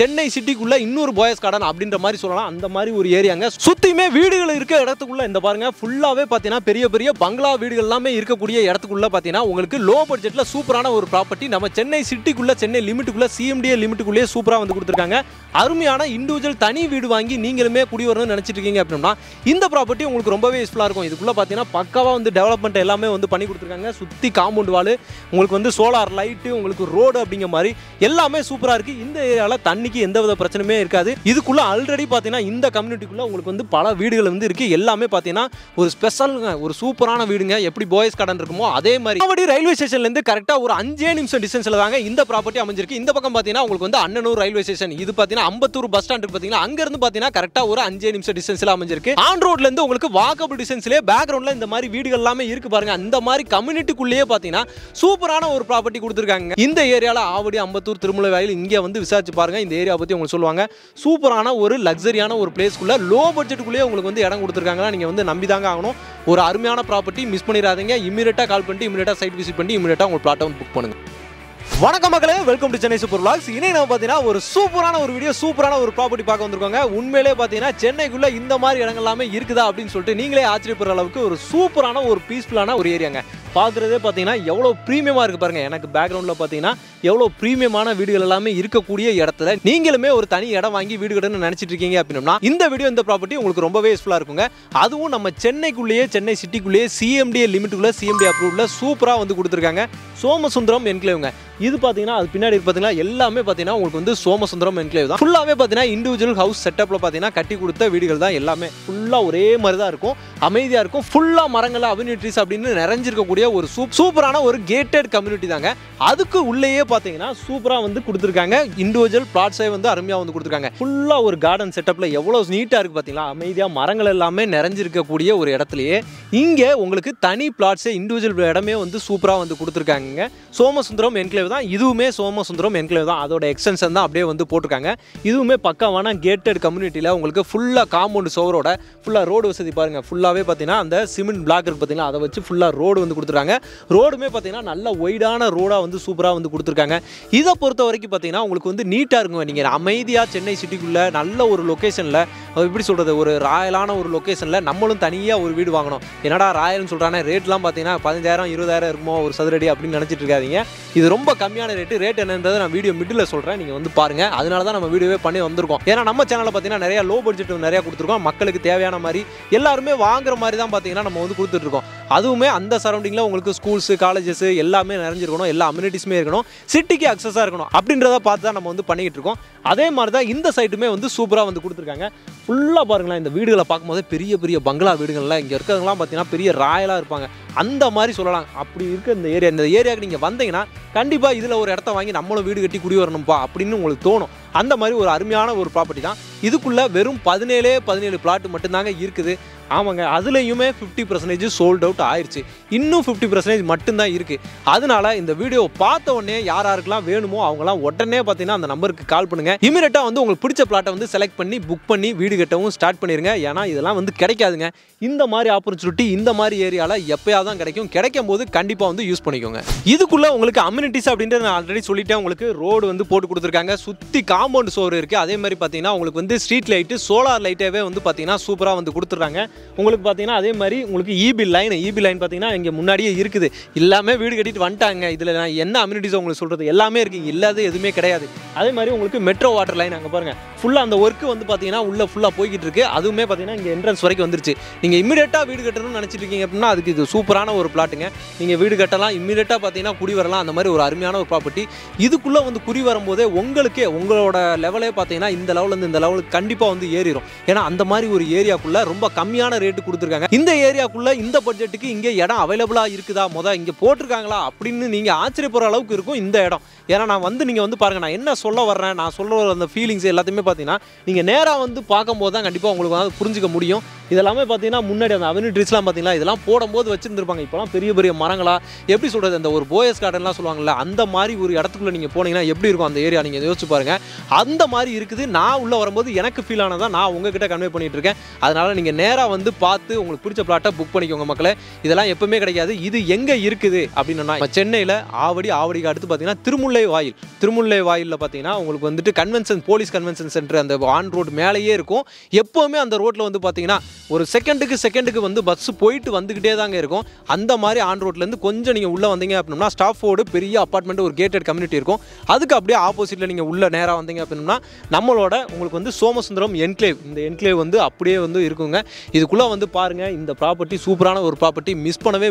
சென்னை சிட்டிக்குள்ள இன்னொரு boys garden அப்படின்ற மாதிரி சொல்லலாம். அந்த மாதிரி ஒரு ஏரியாங்க. சுத்தியுமே வீடுகள் இருக்க இடத்துக்குள்ள இந்த பாருங்க ஃபுல்லாவே பார்த்தீங்கன்னா பெரிய பெரிய பங்களா வீடுகள் எல்லாமே இருக்கக்கூடிய இடத்துக்குள்ள பார்த்தீங்கன்னா உங்களுக்கு லோ பட்ஜெட்ல சூப்பரான ஒரு ப்ராப்பர்ட்டி நம்ம சென்னை சிட்டிக்குள்ள சென்னை லிமிட்டுக்குள்ள சிஎம்டிஏ லிமிட்டுக்குள்ளே சூப்பரா வந்து கொடுத்துருக்காங்க. அருமையான இண்டிவிஜுவல் தனி வீடு வாங்கி நீங்களுமே குடி வரணும்னு நினைச்சிட்டு இருக்கீங்க அப்படின்னா இந்த ப்ராப்பர்ட்டி உங்களுக்கு ரொம்பவே யூஸ்ஃபுல்லா இருக்கும். இதுக்குள்ள பார்த்தீங்கன்னா பக்காவா வந்து டெவலப்மெண்ட் எல்லாமே வந்து பண்ணி கொடுத்துருக்காங்க. சுத்தி காம்பவுண்ட் வால் உங்களுக்கு வந்து சோலார் லைட்டு உங்களுக்கு ரோடு அப்படிங்கிற மாதிரி எல்லாமே சூப்பரா இருக்கு. இந்த ஏரியால தண்ணிக்கு எந்தவித பிரச்சனையுமே இருக்காது. இதுக்குள்ள ஆல்ரெடி பார்த்தீங்கன்னா இந்த கம்யூனிட்டிக்குள்ள உங்களுக்கு வந்து பல வீடுகள் வந்து இருக்கு. எல்லாமே பார்த்தீங்கன்னா ஒரு ஸ்பெஷலுங்க, ஒரு சூப்பரான வீடுங்க. எப்படி பாய்ஸ் கார்டன் இருக்குமோ அதே மாதிரி ரயில்வே ஸ்டேஷன்ல இருந்து கரெக்டா ஒரு 5 நிமிஷம் டிஸ்டன்ஸ்ல தாங்க இந்த ப்ராப்பர்ட்டி அமைஞ்சிருக்கு. இந்த பக்கம் பார்த்தீங்கன்னா உங்களுக்கு வந்து அண்ணனூர் ரயில்வே ஸ்டேஷன், இது பார்த்தீங்கன்னா அம்பத்தூர் பஸ் ஸ்டாண்ட் பார்த்தீங்கன்னா அங்க இருந்து பார்த்தீங்கன்னா கரெக்டா ஒரு 5 நிமிஷம் டிஸ்டன்ஸ்ல அமைஞ்சிருக்கு. ஆன் ரோட்ல இருந்து உங்களுக்கு வாக்கபிள் டிஸ்டன்ஸ்லயே பேக்ரவுண்ட்ல இந்த மாதிரி வீடுகள் எல்லாமே இருக்கு பாருங்க. அந்த மாதிரி கம்யூனிட்டிக்குள்ளேயே பார்த்தீங்கன்னா சூப்பரான ஒரு ப்ராப்பர்ட்டி கொடுத்துருக்காங்க. இந்த ஏரியால ஆவடி, அம்பத்தூர், திருமலைவாயில் இங்கே வந்து விசாரிச்சு பாருங்க. இந்த ஏரியா பத்தி உங்களுக்கு சொல்லுவாங்க. சூப்பரான ஒரு லக்ஸரியான ஒரு பிளேஸ்க்குள்ள லோ பட்ஜெட்டுக்குள்ளேயே உங்களுக்கு வந்து இடம் கொடுத்துருக்காங்கன்னா நீங்க வந்து நம்பி தாங்க ஆகணும். ஒரு அருமையான ப்ராப்பர்ட்டி, மிஸ் பண்ணிடாதீங்க. இமிடியேட்டா கால் பண்ணிட்டு இமிடியேட்டா சைட் விசிட் பண்ணி இமிடியேட்டா உங்க பிளாட்டை வந்து புக் பண்ணுங்க. வணக்கம் மக்களே, welcome to Chennai super vlogs. இன்னைக்கு நம்ம பார்த்தீங்கன்னா ஒரு சூப்பரான ஒரு வீடியோ, சூப்பரான ஒரு ப்ராப்பர்ட்டி பார்க்க வந்திருக்கோங்க. உண்மையிலே பார்த்தீங்கன்னா சென்னைக்குள்ள இந்த மாதிரி இடங்கள் எல்லாமே இருக்குதா அப்படின்னு சொல்லிட்டு நீங்களே ஆச்சரியப்படுற அளவுக்கு ஒரு சூப்பரான ஒரு பீஸ்ஃபுல்லான ஒரு ஏரியாங்க. பார்க்குறதே பார்த்தீங்கன்னா எவ்வளோ ப்ரீமியமாக இருக்குது பாருங்கள். எனக்கு பேக்ரவுண்டில் பார்த்தீங்கன்னா எவ்வளோ ப்ரீமியமான வீடுகள் எல்லாமே இருக்கக்கூடிய இடத்துல நீங்களுமே ஒரு தனி இடம் வாங்கி வீடு கட்டணும்னு நினச்சிட்டு இருக்கீங்க அப்படின்னா இந்த வீடியோ, இந்த ப்ராப்பர்ட்டி உங்களுக்கு ரொம்பவே யூஸ்ஃபுல்லாக இருக்குங்க. அதுவும் நம்ம சென்னைக்குள்ளேயே, சென்னை சிட்டிக்குள்ளேயே சிஎம்டிஏ லிமிட்டுக்குள்ளே சிஎம்டி அப்ரூவ்ல சூப்பராக வந்து கொடுத்துருக்காங்க. சோமசுந்தரம் என்க்ளேவ்ங்க. இது பார்த்தீங்கன்னா அது பின்னாடி பார்த்தீங்கன்னா எல்லாமே பார்த்தீங்கன்னா உங்களுக்கு வந்து சோமசுந்தரம் என்க்ளேவ் தான். ஃபுல்லாகவே பார்த்தீங்கன்னா இண்டிவிஜுவல் ஹவுஸ் செட்டப்பில் பார்த்தீங்கன்னா கட்டி கொடுத்த வீடுகள் தான். எல்லாமே ஃபுல்லாக ஒரே மாதிரி தான் இருக்கும், அமைதியாக இருக்கும். ஃபுல்லாக மரங்கள், அவென்யூ ட்ரீஸ் அப்படின்னு நிறைஞ்சிருக்கக்கூடிய ஒரு சூப்பரான ஒரு கேட்டட் கம்யூனிட்டி தாங்க. அதுக்கு உள்ளேயே பார்த்தீங்கன்னா சூப்பராக வந்து கொடுத்துருக்காங்க. இண்டிவிஜுவல் பிளாட்ஸே வந்து அருமையாக வந்து கொடுத்துருக்காங்க. ஃபுல்லாக ஒரு கார்டன் செட்டப்பில் எவ்வளோ நீட்டாக இருக்குது பார்த்தீங்களா. அமைதியாக மரங்கள் எல்லாமே நிறைஞ்சிருக்கக்கூடிய ஒரு இடத்துலையே இங்கே உங்களுக்கு தனி பிளாட்ஸே, இண்டிவிஜுவல் இடமே வந்து சூப்பராக வந்து கொடுத்துருக்காங்க. சோமசுந்தரம் என்க்ளேவ் தான். இதுவுமே சோமசுந்தரம் என்க்ளேவ் தான். அதோட எக்ஸ்டென்ஷன் தான் அப்படியே வந்து போட்டிருக்காங்க. இதுவுமே பக்காவான கேட்டட் கம்யூனிட்டியில் உங்களுக்கு ஃபுல்லாக காம்பவுண்ட் சோவரோட ஃபுல்லாக ரோடு வசதி பாருங்கள். ஃபுல்லாகவே பார்த்தீங்கன்னா அந்த சிமெண்ட் பிளாக் இருக்குது பார்த்தீங்கன்னா, அதை வச்சு ஃபுல்லாக ரோடு வந்து கொடுத்துருக்காங்க. ரோடுமே பார்த்தீங்கன்னா நல்ல ஒய்டான ரோடாக வந்து சூப்பராக வந்து கொடுத்துருக்காங்க. இதை பொறுத்த வரைக்கும் பார்த்தீங்கன்னா உங்களுக்கு வந்து நீட்டாக இருக்குங்க. நீங்கள் அமைதியாக சென்னை சிட்டிக்குள்ளே நல்ல ஒரு லொக்கேஷனில், எப்படி சொல்கிறது, ஒரு ராயலான ஒரு லொக்கேஷனில் நம்மளும் தனியாக ஒரு வீடு வாங்கணும். என்னடா ராயல்னு சொல்கிறானே, ரேட்லாம் பார்த்தீங்கன்னா 15,000 20,000 இருக்குமோ ஒரு சதுரடி அப்படின்னு நினச்சிட்டு இருக்காதீங்க. இது ரொம்ப கம்மியான ரேட் என்னன்றதை நான் வீடியோ மிடில் சொல்கிறேன், நீங்கள் வந்து பாருங்கள். அதனால தான் நம்ம வீடியோவே பண்ணி வந்திருக்கோம். ஏன்னா நம்ம சேனலில் பார்த்தீங்கன்னா நிறையா லோ பட்ஜெட் நிறையா கொடுத்துருக்கோம். மக்களுக்கு தேவையான மாதிரி எல்லாருமே வாங்குற மாதிரி தான் பார்த்தீங்கன்னா நம்ம வந்து கொடுத்துட்ருக்கோம். அதுவுமே அந்த சரௌண்டிங்கில் உங்களுக்கு ஸ்கூல்ஸு, காலேஜஸ் எல்லாமே நிறைஞ்சிருக்கணும், எல்லா அம்யூனிட்டிஸுமே இருக்கணும், சிட்டிக்கு அக்சஸாக இருக்கணும் அப்படின்றத பார்த்து தான் நம்ம வந்து பண்ணிக்கிட்டு இருக்கோம். அதே மாதிரி தான் இந்த சைட்டுமே வந்து சூப்பராக வந்து கொடுத்துருக்காங்க. ஃபுல்லாக பாருங்களேன், இந்த வீடுகளை பார்க்கும்போது பெரிய பெரிய பங்களா வீடுகள்லாம் இங்கே இருக்கிறவங்களாம் பார்த்தீங்கன்னா பெரிய ராயலாக இருப்பாங்க. அந்த மாதிரி சொல்லலாம். அப்படி இருக்க இந்த ஏரியாவுக்கு நீங்கள் வந்தீங்கன்னா கண்டிப்பாக இதில் ஒரு இடத்த வாங்கி நம்மளும் வீடு கட்டி குடி வரணும்ப்பா அப்படின்னு உங்களுக்கு தோணும். அந்த மாதிரி ஒரு அருமையான ஒரு ப்ராப்பர்ட்டி தான். இதுக்குள்ளே வெறும் 17 பிளாட் மட்டும்தாங்க இருக்குது. ஆமாங்க, அதுலேயுமே 50% சோல்ட் அவுட் ஆயிடுச்சு. இன்னும் 50% மட்டும்தான் இருக்குது. அதனால இந்த வீடியோ பார்த்த உடனே யாருக்கெல்லாம் வேணுமோ அவங்களாம் உடனே பார்த்தீங்கன்னா அந்த நம்பருக்கு கால் பண்ணுங்கள். இமீடியட்டாக வந்து உங்களுக்கு பிடிச்ச பிளாட்டை வந்து செலக்ட் பண்ணி புக் பண்ணி வீடு கட்டவும் ஸ்டார்ட் பண்ணிடுங்க. ஏன்னா இதெல்லாம் வந்து கிடைக்காதுங்க. இந்த மாதிரி ஆப்பர்ச்சுனிட்டி இந்த மாதிரி ஏரியாவில் எப்போயாவது தான் கிடைக்கும். கிடைக்கும் போது கண்டிப்பாக வந்து யூஸ் பண்ணிக்கோங்க. இதுக்குள்ளே உங்களுக்கு அம்யூனிட்டிஸ் அப்படின்ட்டு நான் ஆல்ரெடி சொல்லிட்டேன். உங்களுக்கு ரோடு வந்து போட்டு கொடுத்துருக்காங்க. சுற்றி காம்பவுண்ட் சோறு இருக்குது. அதே மாதிரி பார்த்தீங்கன்னா உங்களுக்கு வந்து ஸ்ட்ரீட் லைட்டு, சோலார் லைட்டாகவே வந்து பார்த்தீங்கன்னா சூப்பராக வந்து கொடுத்துட்றாங்க. உங்களுக்கு பார்த்தீங்கன்னா அதே மாதிரி உங்களுக்கு இபி லைன் பார்த்தீங்கன்னா இங்கே முன்னாடியே இருக்குது. எல்லாமே வீடு கட்டிட்டு வந்துட்டாங்க. இதில் நான் என்ன அம்யூனிட்டிஸ் உங்களுக்கு சொல்கிறது எல்லாமே இருக்குது, இல்லாத எதுவுமே கிடையாது. அதே மாதிரி உங்களுக்கு மெட்ரோ வாட்டர் லைன் அங்கே பாருங்கள், ஃபுல்லாக அந்த ஒர்க்கு வந்து பார்த்தீங்கன்னா உள்ளே ஃபுல்லாக போய்கிட்டு இருக்குது. அதுவுமே பார்த்தீங்கன்னா இங்கே என்ட்ரன்ஸ் வரைக்கும் வந்துருச்சு. நீங்கள் இமீடியட்டாக வீடு கட்டணும்னு நினச்சிட்டு இருக்கீங்க அப்படின்னா அதுக்கு இது சூப்பரான ஒரு பிளாட்டுங்க. நீங்கள் வீடு கட்டலாம், இமீடியட்டாக பார்த்தீங்கன்னா குடி வரலாம். அந்த மாதிரி ஒரு அருமையான ஒரு ப்ராப்பர்ட்டி. இதுக்குள்ளே வந்து குடி வரும்போதே உங்களுக்கே உங்களோட லெவலே பார்த்தீங்கன்னா இந்த லெவலேருந்து இந்த லெவலுக்கு கண்டிப்பாக வந்து ஏறிடும். ஏன்னா அந்த மாதிரி ஒரு ஏரியாக்குள்ளே ரொம்ப கம்மியான ரேட்டு கொடுத்துருக்காங்க. இந்த ஏரியாக்குள்ளே இந்த பட்ஜெட்டுக்கு இங்கே இடம் அவைலபிளாக இருக்குதா, இங்கே போட்டிருக்காங்களா அப்படின்னு நீங்கள் ஆச்சரியப்படுற அளவுக்கு இருக்கும் இந்த இடம். ஏன்னா நான் வந்து நீங்கள் வந்து பாருங்கள், நான் என்ன சொல்ல வர்றேன், நான் சொல்கிற அந்த ஃபீலிங்ஸ் எல்லாத்தையுமே பார்த்தீங்கன்னா நீங்கள் நேராக வந்து பார்க்கும்போது தான் கண்டிப்பாக உங்களுக்கு வந்து புரிஞ்சிக்க முடியும். இதெல்லாமே பார்த்தீங்கன்னா முன்னாடி அந்த அவென்யூ ட்ரீஸ்லாம் பார்த்தீங்கன்னா இதெல்லாம் போடும்போது வச்சுருந்துருப்பாங்க. இப்போலாம் பெரிய பெரிய மரங்களா, எப்படி சொல்கிறது, அந்த ஒரு போயஸ் கார்டன்லாம் சொல்லுவாங்கல்ல, அந்த மாதிரி ஒரு இடத்துக்குள்ளே நீங்கள் போனீங்கன்னா எப்படி இருக்கும் அந்த ஏரியா, நீங்கள் யோசிச்சு பாருங்கள். அந்த மாதிரி இருக்குது. நான் உள்ளே வரும்போது எனக்கு ஃபீல் ஆனதா நான் உங்ககிட்ட கன்வே பண்ணிட்டு இருக்கேன். அதனால நீங்க நேரா வந்து பார்த்து உங்களுக்கு பிடிச்ச பிளாட்டை புக் பண்ணிக்கோங்க மக்களே. இதெல்லாம் எப்பவுமே கிடைக்காது. இது எங்க இருக்குது அப்படின்னா சென்னையில ஆவடிக்கு அடுத்து பார்த்தீங்கன்னா திருமுல்லை வாயில்ல பார்த்தீங்கன்னா உங்களுக்கு வந்துட்டு போலீஸ் கன்வென்ஷன் சென்டர் அந்த ஆன் ரோடு மேலேயே இருக்கும். எப்பவுமே அந்த ரோட்ல வந்து பார்த்தீங்கன்னா ஒரு செகண்டுக்கு வந்து பஸ் போயிட்டு வந்துகிட்டே தாங்க இருக்கும். அந்த மாதிரி ஆன் ரோட்ல இருந்து கொஞ்சம் நீங்க உள்ள வந்தீங்க அப்படின்னா ஸ்டாஃபோடு பெரிய அபார்ட்மெண்ட் ஒரு கேட்டட் கம்யூனிட்டி இருக்கும். அதுக்கு அப்படியே ஆப்போசிட்ல நீங்க உள்ள நேரா வந்தீங்க அப்படின்னா நம்மளோட உங்களுக்கு வந்து சோமசுந்தரம் என்க்ளேவ், இந்த என்க்ளேவ் வந்து அப்படியே வந்து இருக்குங்க. இதுக்குள்ள வந்து பாருங்க, இந்த ப்ராப்பர்ட்டி சூப்பரான ஒரு ப்ராப்பர்ட்டி. மிஸ்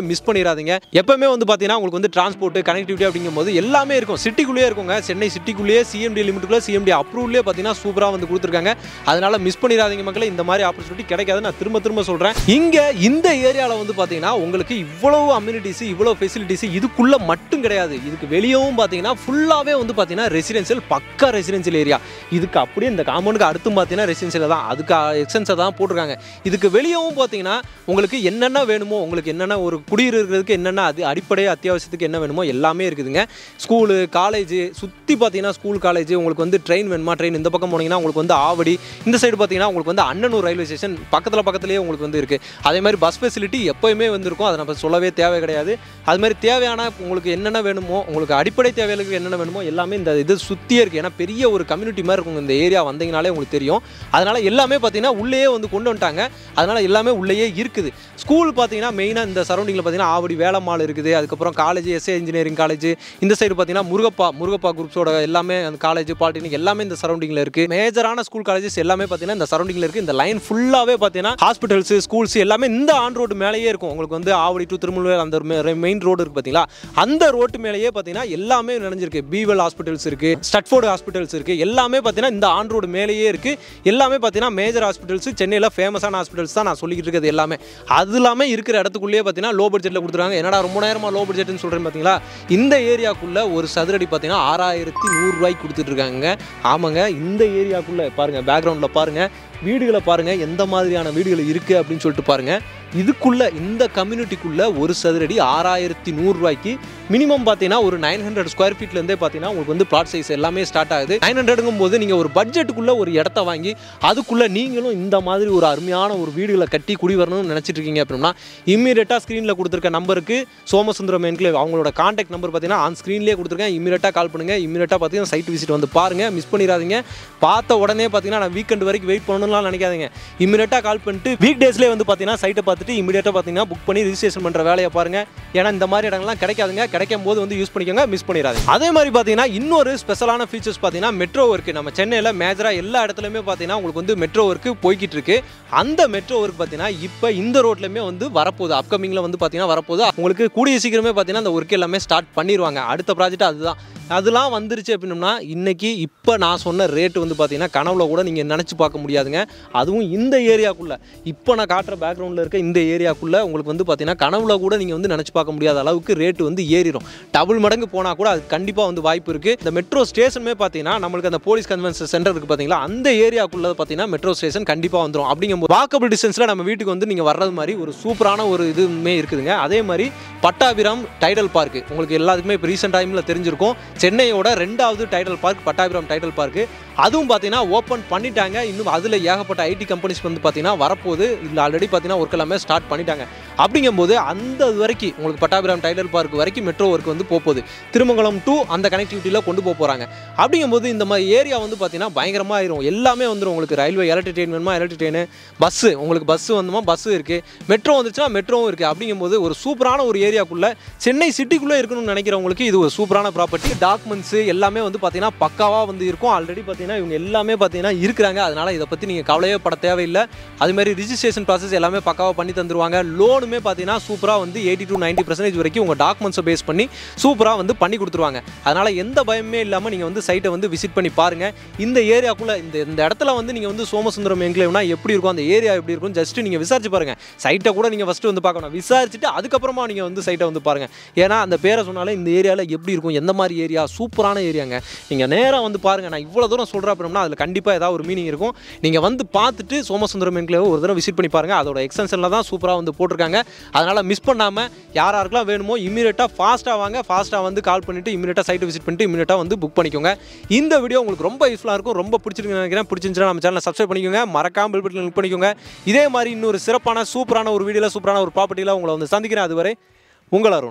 பண்ணிடாதீங்க. எப்பவுமே வந்து பார்த்தீங்கன்னா உங்களுக்கு வந்து டிரான்ஸ்போர்ட் கனெக்டிவிட்டி அப்படிங்கும்போது எல்லாமே இருக்கும். சிட்டிக்குள்ளேயே இருக்குங்க. சென்னை சிட்டிக்குள்ளேயே சிஎம்டி லிமிட்டுக்குள்ள சிஎம்டி அப்ரூவ்லேயே பார்த்தீங்கன்னா சூப்பராக வந்து கொடுத்துருக்காங்க. அதனால மிஸ் பண்ணிடாதீங்க மக்களே. இந்த மாதிரி ஆப்பர்ச்சுனிட்டி கிடைக்காது. நான் திரும்ப சொல்கிறேன். இங்கே இந்த ஏரியாவில் வந்து பார்த்தீங்கன்னா உங்களுக்கு இவ்வளவு அம்யூனிட்டிஸ், இவ்வளோ ஃபெசிலிட்டிஸ் இதுக்குள்ள மட்டும் கிடையாது. இதுக்கு வெளியவும் பார்த்தீங்கன்னா ஃபுல்லாகவே வந்து பார்த்தீங்கன்னா ரெசிடென்ஷியல், பக்கா ரெசிடென்ஷியல் ஏரியா. இதுக்கு அப்படியே இந்த காம்பவுண்டுக்கு அடுத்தும் பார்த்தீங்கன்னா ரெசிடென்ஷியல் தான். அதுக்கு எக்ஸ்டென்ஸை தான் போட்டிருக்காங்க. இதுக்கு வெளியவும் பார்த்தீங்கன்னா உங்களுக்கு என்னென்ன வேணுமோ, உங்களுக்கு என்னென்ன ஒரு குடியிருக்கிறதுக்கு என்னென்ன அது அடிப்படை அத்தியாவசியத்துக்கு என்ன வேணுமோ எல்லாமே இருக்குதுங்க. ஸ்கூலு, காலேஜ் சுற்றி பார்த்தீங்கன்னா ஸ்கூல், காலேஜ். உங்களுக்கு வந்து ட்ரெயின் வேணுமா, ட்ரெயின் இந்த பக்கம் போனீங்கன்னா உங்களுக்கு வந்து ஆவடி, இந்த சைடு பார்த்தீங்கன்னா உங்களுக்கு வந்து அண்ணனூர் ரயில்வே ஸ்டேஷன் பக்கத்துலேயே உங்களுக்கு வந்து இருக்குது. அதே மாதிரி பஸ் ஃபெசிலிட்டி எப்போயுமே வந்துருக்கும். அதை நம்ம சொல்லவே தேவை கிடையாது. அது மாதிரி தேவையான உங்களுக்கு என்னென்ன வேணுமோ, உங்களுக்கு அடிப்படை தேவைகளுக்கு என்னென்ன வேணுமோ எல்லாமே இந்த இது சுற்றியே இருக்குது. ஏன்னா பெரிய ஒரு கம்யூனிட்டி மாதிரி இருக்கும் இந்த ஏரியா. வந்தீங்கனாலே உங்களுக்கு தெரியும். அதனால் எல்லாமே பார்த்தீங்கன்னா உள்ளேயே வந்து கொண்டு வந்துட்டாங்க. அதனால் எல்லாமே உள்ளேயே இருக்குது. ஸ்கூல் பார்த்தீங்கன்னா மெயினாக இந்த சரௌண்டிங்கில் பார்த்தீங்கன்னா ஆவடி வேளம்மாள் இருக்குது. அதுக்கப்புறம் காலேஜ், எஸ்ஏ இன்ஜினியரிங் காலேஜ். இந்த சைடு பார்த்தீங்கன்னா முருகப்பா குரூப்ஸோட எல்லாமே அந்த காலேஜ், பாலிடெக்னிக் எல்லாமே இந்த சரௌண்டிங்கில் இருக்குது. மேஜரான ஸ்கூல், காலேஜஸ் எல்லாமே பார்த்தீங்கன்னா இந்த சரௌண்டிங்கில் இருக்குது. இந்த லைன் ஃபுல்லாகவே பார்த்தீங்கன்னா ஹாஸ்பிட்டல்ஸ், ஸ்கூல்ஸ் எல்லாமே இந்த ஆன் ரோடு மேலேயே இருக்கும். உங்களுக்கு வந்து ஆவடி டு திருமுல்லை அந்த மெயின் ரோடு இருக்குது பார்த்தீங்களா, அந்த ரோட்டு மேலேயே பார்த்தீங்கன்னா எல்லாமே நினைஞ்சிருக்கு. பீவல் ஹாஸ்பிட்டல்ஸ் இருக்குது, ஸ்டட்ஃபோர்டு ஹாஸ்பிட்டல்ஸ் இருக்குது. எல்லாமே பார்த்தீங்கன்னா இந்த ஆன் ரோடு மேலேயே இருக்குது. எல்லாமே பார்த்தீங்கன்னா மேஜர் ஹாஸ்பிட்டல்ஸ், சென்னையில் ஃபேமஸான ஹாஸ்பிட்டல்ஸ் தான் நான் சொல்லிக்கிட்டு இருக்கிறது எல்லாமே. அது இல்லாமல் இருக்கிற இடத்துக்குள்ளேயே பார்த்தீங்கன்னா லோ பட்ஜெட்டில் கொடுத்துருக்காங்க. என்னடா ரொம்ப நேரமாக லோ பட்ஜெட்னு சொல்கிறேன் பார்த்தீங்களா, இந்த ஏரியாக்குள்ளே ஒரு சதுரடி பார்த்தீங்கன்னா 6100 ரூபாய்க்கு கொடுத்துட்டு இருக்காங்க. ஆமாங்க, இந்த ஏரியாக்குள்ளே பாருங்கள், பேக்ரவுண்டில் பாருங்கள், வீடுகளை பாருங்கள், எந்த மாதிரியான வீடுகள் இருக்குது அப்படின்னு சொல்லிட்டு பாருங்கள். இதுக்குள்ள இந்த கம்யூனிட்டிக்குள்ள ஒரு சதுரடி 6100 ரூபாய்க்கு மினிமம் பார்த்தீங்கன்னா ஒரு 900 ஸ்கொயர் ஃபீட்லேருந்தே பார்த்தீங்கன்னா உங்களுக்கு வந்து பிளாட் சைஸ் எல்லாமே ஸ்டார்ட் ஆகுது. 900ங்கும் போது நீங்கள் ஒரு பட்ஜெட்டுக்குள்ள ஒரு இடத்த வாங்கி அதுக்குள்ள நீங்களும் இந்த மாதிரி ஒரு அருமையான ஒரு வீடுகளை கட்டி குடி வரணும்னு நினச்சிட்டு இருக்கீங்க அப்படின்னா இம்மீடியட்டாக ஸ்க்ரீனில் கொடுத்துருக்க நம்பருக்கு சோமசுந்தரம் என்க்ளேவ் அவங்களோட கான்டாக்ட் நம்பர் பார்த்தீங்கன்னா ஆன் ஸ்க்ரீன்லேயே கொடுத்துருக்கேன். இம்மீடியட்டாக கால் பண்ணுங்கள். இம்மீடியட்டாக பார்த்தீங்கன்னா சைட் விசிட் வந்து பாருங்கள், மிஸ் பண்ணிடாதீங்க. பார்த்த உடனே பார்த்தீங்கன்னா நான் வீக்கெண்ட் வரைக்கும் வெயிட் பண்ணணும்லாம் நினைக்காதீங்க. இம்மீடியட்டாக கால் பண்ணிட்டு வீக் டேஸ்லேயே வந்து பார்த்தீங்கன்னா சைட்டை பார்த்துட்டு இமிடியேட்டாக பார்த்தீங்கன்னா புக் பண்ணி ரிஜிஸ்ட்ரேஷன் பண்ணுற வேலையை பாருங்கள். ஏன்னா இந்த மாதிரி இடங்கள்லாம் கிடைக்காதுங்க. கிடைக்கும் போது வந்து யூஸ் பண்ணிக்கோங்க, மிஸ் பண்ணிடாதீங்க. அதே மாதிரி பார்த்தீங்கன்னா இன்னொரு ஸ்பெஷலான ஃபீச்சர்ஸ் பார்த்தீங்கன்னா மெட்ரோ ஒர்க். நம்ம சென்னையில் மேஜராக எல்லா இடத்துலையுமே பார்த்தீங்கன்னா உங்களுக்கு வந்து மெட்ரோ ஒர்க்கு போய்கிட்டு இருக்கு. அந்த மெட்ரோ ஒர்க் பார்த்தீங்கன்னா இப்போ இந்த ரோட்லையுமே வந்து வரப்போகுது. அப்கமிங்கில் வந்து பார்த்தீங்கன்னா வரப்போகுது. உங்களுக்கு கூடிய சீக்கிரமே பார்த்தீங்கன்னா அந்த ஒர்க் எல்லாமே ஸ்டார்ட் பண்ணிடுவாங்க. அடுத்த ப்ராஜெக்ட் அதுதான். அதெல்லாம் வந்துருச்சு அப்படின்னா இன்னைக்கு இப்போ நான் சொன்ன ரேட்டு வந்து பார்த்தீங்கன்னா கனவுல கூட நீங்கள் நினச்சி பார்க்க முடியாதுங்க. அதுவும் இந்த ஏரியாக்குள்ளே இப்போ நான் காட்டுற பேக்ரவுண்டில் இருக்க இந்த ஏரியாக்குள்ளே உங்களுக்கு வந்து பார்த்தீங்கன்னா கனவுல கூட நீங்கள் வந்து நினச்சி பார்க்க முடியாத அளவுக்கு ரேட்டு வந்து ஏறிடும். டபுள் மடங்கு போனால் கூட அது கண்டிப்பாக வந்து வாய்ப்பு இருக்குது. இந்த மெட்ரோ ஸ்டேஷனுமே பார்த்தீங்கன்னா நம்மளுக்கு அந்த போலீஸ் கன்வென்ஷன் சென்டர் இருக்குது பார்த்தீங்களா, அந்த ஏரியாக்குள்ளே பார்த்தீங்கன்னா மெட்ரோ ஸ்டேஷன் கண்டிப்பாக வந்துடும். அப்படிங்கும்போது வாக்கபிள் டிஸ்டன்ஸில் நம்ம வீட்டுக்கு வந்து நீங்கள் வர்றது மாதிரி ஒரு சூப்பரான ஒரு இதுவுமே இருக்குதுங்க. அதே மாதிரி பட்டாபிராம் டைடல் பார்க் உங்களுக்கு எல்லாத்துக்குமே இப்போ ரீசெண்ட் டைமில் தெரிஞ்சிருக்கும். சென்னையோட 2வது Tidel park Pattabiram Tidel park. அதுவும் பார்த்தீங்கன்னா ஓப்பன் பண்ணிட்டாங்க. இன்னும் அதில் ஏகப்பட்ட ஐடி கம்பெனிஸ் வந்து பார்த்தீங்கன்னா வரப்போகுது. இல்லை ஆல்ரெடி பார்த்தீங்கன்னா ஒர்க் எல்லாமே ஸ்டார்ட் பண்ணிட்டாங்க. அப்படிங்கும்போது அந்த வரைக்கும் உங்களுக்கு பட்டாபிராம் டைடல் பார்க் வரைக்கும் மெட்ரோ ஒர்க் வந்து போகுது. திருமங்கலம் டு அந்த கனெக்டிவிட்டியில் கொண்டு போகிறாங்க. அப்படிங்கும்போது இந்த மாதிரி ஏரியா வந்து பார்த்தீங்கன்னா பயங்கரமாக ஆயிரும். எல்லாமே வந்துடும். உங்களுக்கு ரயில்வே எலக்ட்ரிக் ட்ரெயின் வேணுமா எலக்ட்ரிக் ட்ரெயின், பஸ்ஸு உங்களுக்கு பஸ்ஸு வந்துமா பஸ்ஸு இருக்குது, மெட்ரோ வந்துச்சுன்னா மெட்ரோவும் இருக்குது. அப்படிங்கும்போது ஒரு சூப்பரான ஒரு ஏரியாக்குள்ளே சென்னை சிட்டிக்குள்ளே இருக்கணும்னு நினைக்கிறவங்களுக்கு இது ஒரு சூப்பரான ப்ராப்பர்ட்டி. டாக்குமெண்ட்ஸு எல்லாமே வந்து பார்த்தீங்கன்னா பக்காவாக வந்து இருக்கும். ஆல்ரெடி பார்த்தீங்கன்னா இவங்க எல்லாமே பார்த்தீங்கன்னா இருக்கிறாங்க. அதனால் இதை பற்றி நீங்கள் கவலையே பட தேவையில்லை. அதுமாதிரி ரிஜிஸ்ட்ரேஷன் ப்ராசஸ் எல்லாமே பக்காவாக பண்ணி தந்துருவாங்க. லோனுமே பார்த்தீங்கன்னா சூப்பராக வந்து 80 to 90% வரைக்கும் உங்கள் டாக்குமெண்ட்ஸை பேஸ் பண்ணி சூப்பராக வந்து பண்ணி கொடுத்துருவாங்க. அதனால் எந்த பயமே இல்லாமல் நீங்கள் வந்து சைட்டை வந்து விசிட் பண்ணி பாருங்கள். இந்த ஏரியாக்குள்ளே இந்த இடத்துல வந்து நீங்கள் வந்து சோமசுந்தரம் என்க்ளேவ்னா எப்படி இருக்கும், அந்த ஏரியா எப்படி இருக்கும் ஜஸ்ட்டு நீங்கள் விசாரிச்சு பாருங்கள். சைட்டை கூட நீங்கள் ஃபஸ்ட்டு வந்து பார்க்கணும். விசாரிச்சுட்டு அதுக்கப்புறமா நீங்கள் வந்து சைட்டை வந்து பாருங்கள். ஏன்னா அந்த பேரை சொன்னாலே இந்த ஏரியாவில் எப்படி இருக்கும், எந்த மாதிரி ஏரியா, சூப்பரான ஏரியாங்க. நீங்கள் நேராக வந்து பாருங்கள். நான் இவ்வளோ தூரம் சொல்கிறேன் அப்படின்னா அதில் கண்டிப்பாக ஏதாவது ஒரு மீனிங் இருக்கும். நீங்கள் வந்து பார்த்துட்டு சோமசுந்தரம் என்க்ளேவ் ஒரு தடவை விசிட் பண்ணி பாருங்கள். அதோட எக்ஸ்டென்ஷனில் தான் சூப்பராக வந்து போட்டிருக்காங்க. அதனால் மிஸ் பண்ணாமல் யாருக்கெல்லாம் வேணுமோ இமீடியட்டாக ஃபாஸ்ட்டாக வாங்க. ஃபாஸ்ட்டாக வந்து கால் பண்ணிவிட்டு இமீடியட்டாக சைட்டை விசிட் பண்ணிட்டு இமீடியட்டாக வந்து புக் பண்ணிக்கோங்க. இந்த வீடியோ உங்களுக்கு ரொம்ப யூஸ்ஃபுல்லாக இருக்கும். ரொம்ப பிடிச்சிருக்குன்னு நினைக்கிறேன். பிடிச்சிருந்துச்சுன்னா நம்ம சேனலை சப்ஸ்கிரைப் பண்ணிக்கோங்க. மறக்காமல் பெல் பட்டனை கிளிக் பண்ணிக்கோங்க. இதே மாதிரி இன்னொரு சிறப்பான சூப்பரான ஒரு வீடியோவில் சூப்பரான ஒரு ப்ராப்பர்ட்டியில் உங்களை வந்து சந்திக்கிறேன். அதுவரை உங்கள் அருண்.